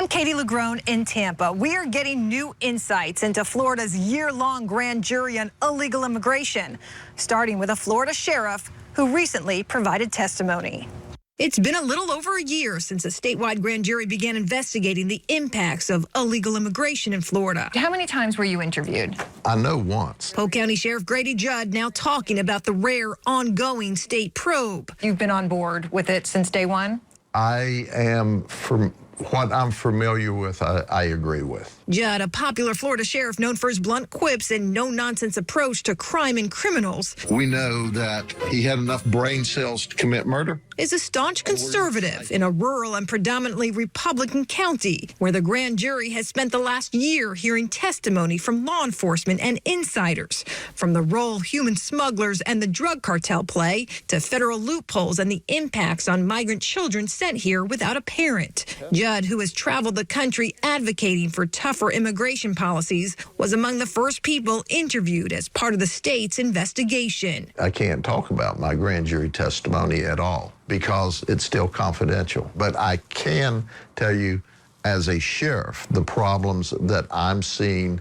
I'm Katie LaGrone in Tampa. We are getting new insights into Florida's year-long grand jury on illegal immigration, starting with a Florida sheriff who recently provided testimony. It's been a little over a year since a statewide grand jury began investigating the impacts of illegal immigration in Florida. How many times were you interviewed? I know once. Polk County Sheriff Grady Judd now talking about the rare ongoing state probe. You've been on board with it since day one? I am, from what I'm familiar with, I agree with. Judd, a popular Florida sheriff known for his blunt quips and no-nonsense approach to crime and criminals, We know that he had enough brain cells to commit murder. is a staunch conservative in a rural and predominantly Republican county where the grand jury has spent the last year hearing testimony from law enforcement and insiders, from the role human smugglers and the drug cartel play to federal loopholes and the impacts on migrant children sent here without a parent. Judd, who has traveled the country advocating for tougher immigration policies, was among the first people interviewed as part of the state's investigation. I can't talk about my grand jury testimony at all because it's still confidential. But I can tell you, as a sheriff, the problems that I'm seeing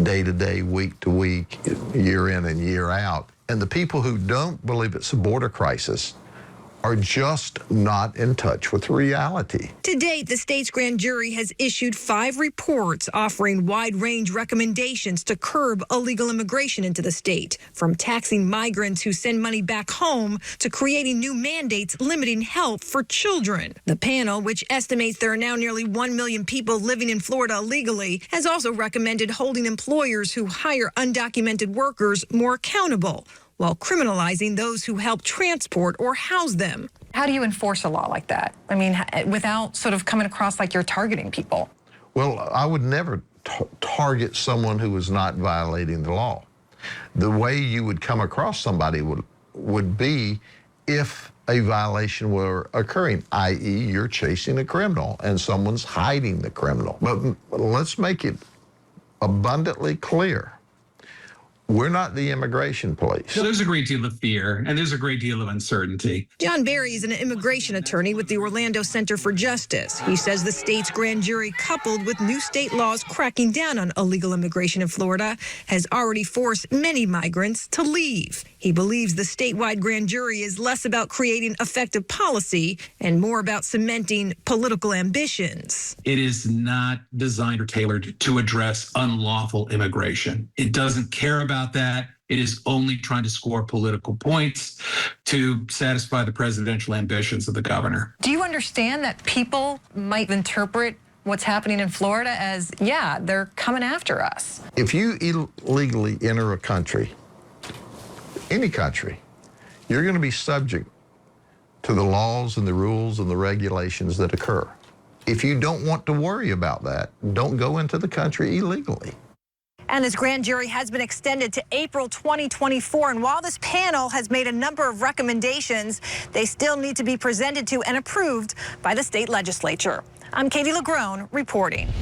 day to day, week to week, year in and year out. And the people who don't believe it's a border crisis are just not in touch with reality. To date, the state's grand jury has issued 5 reports offering wide-range recommendations to curb illegal immigration into the state, from taxing migrants who send money back home to creating new mandates limiting help for children. The panel, which estimates there are now nearly 1 million people living in Florida illegally, has also recommended holding employers who hire undocumented workers more accountable, while criminalizing those who help transport or house them. How do you enforce a law like that? I mean, without sort of coming across like you're targeting people. Well, I would never target someone who is not violating the law. The way you would come across somebody would be if a violation were occurring, i.e. you're chasing a criminal and someone's hiding the criminal. But let's make it abundantly clear. We're not the immigration police. So there's a great deal of fear and there's a great deal of uncertainty. John Berry is an immigration attorney with the Orlando Center for Justice. He says the state's grand jury, coupled with new state laws cracking down on illegal immigration in Florida, has already forced many migrants to leave. He believes the statewide grand jury is less about creating effective policy and more about cementing political ambitions. It is not designed or tailored to address unlawful immigration. It doesn't care about that. It is only trying to score political points to satisfy the presidential ambitions of the governor. Do you understand that people might interpret what's happening in Florida as, yeah, they're coming after us? If you illegally enter a country, any country, you're going to be subject to the laws and the rules and the regulations that occur. If you don't want to worry about that, don't go into the country illegally. And this grand jury has been extended to April 2024. And while this panel has made a number of recommendations, they still need to be presented to and approved by the state legislature. I'm Katie LaGrone reporting.